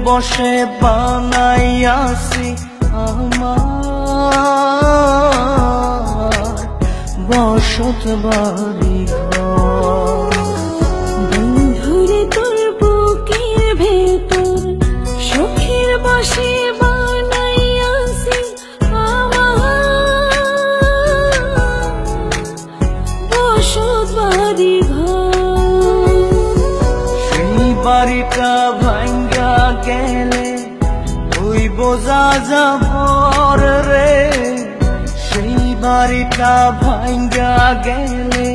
বসে বানাইয়াছি আমার বসত বাড়ি ঘর। বন্ধুরে তোর বুকের ভেতর সুখের বসে বানাইয়াছি আমার বসত বাড়ি ঘর। সেই বাড়িটা ভাঙ্গা গেলে ওই বোঝা যাবর রে, সেই বাড়িটা ভাঙ্গা গেলে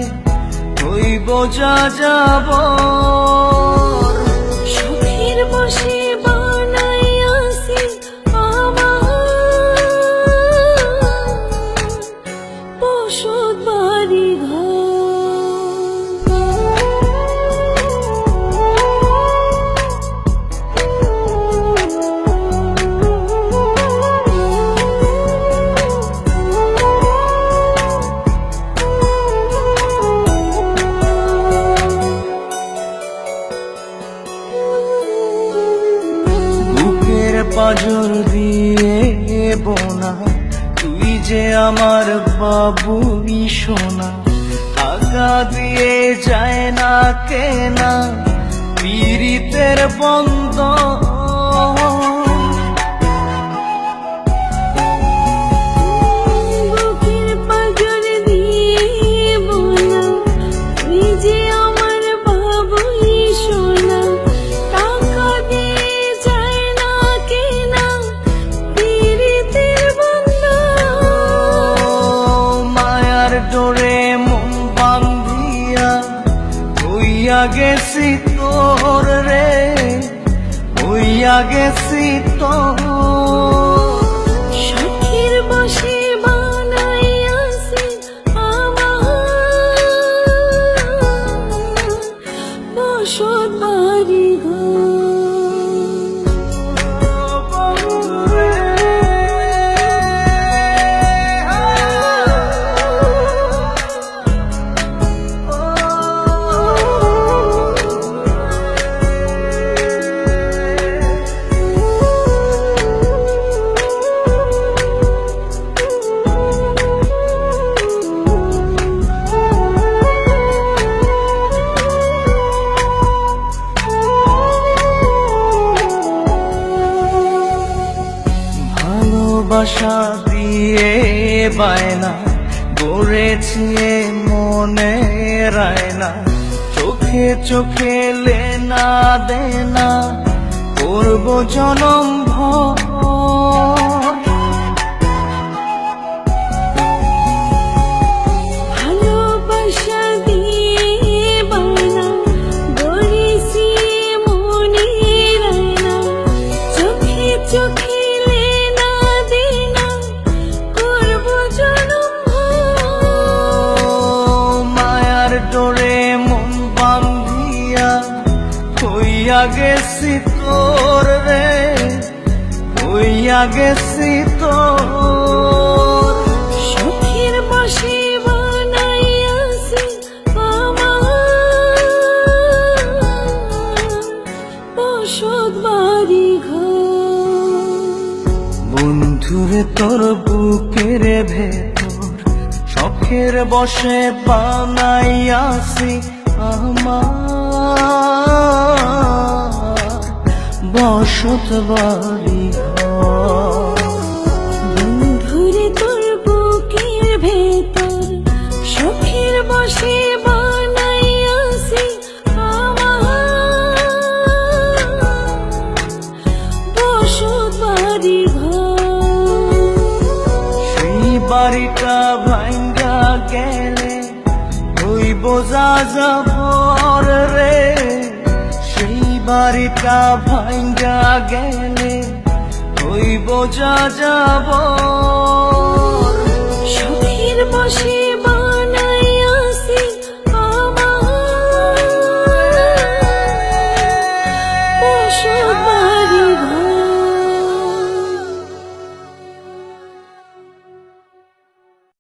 ওই বোঝা যাবর। সুখের বসে বানাইয়াছি আমার বসত বাড়ি ঘর। পাজর দিয়ে বোনা তুই যে আমার বাবুই সোনা, টাকা দিয়ে যায় না কেনা পীড়িতের বন্ধন। বুকের পাঁজর দিয়ে বোনা তুই যে আমার বাবুই সোনা, টাকা দিয়ে যায় না কেনা পীড়িতের বন্ধন। মায়ার ডোরে মন বান্ধিয়া হইয়া গেছি তোর রে, হইয়া গেছি তোর। সুখের বসে বানাইয়াছি আমার বসত বাড়ি ঘর। ভালোবাসা দিয়ে বায়না গড়েছি মনে রায়না, চোখে চোখে লেনা দেনা করব জনম ভর। ভালোবাসা দিয়ে বায়না গড়েছি মনে রায়না, চোখে চোখে লেনা দেনা করব জনম ভর। মায়ার ডোরে মন বান্ধিয়া হইয়া গেছি তোর রে, হইয়া গেছি তোর। সুখের বসে বানাইয়াছি আমার বসত বাড়ি ঘর। বন্ধুরে তোর বুকের ভেতর শখের বসে বানাইয়াছি আমার বসত বাড়ি ঘর। বন্ধুরে তোর বুকের ভেতর সুখের বসে বানাইয়াছি আমার বসত বাড়ি ঘর। সেই বাড়িটা ভাঙ্গা গেলে ওই বোঝা যাবর রে, সেই বাড়িটা ভাঙ্গা গেলে ওই বোঝা যাবর।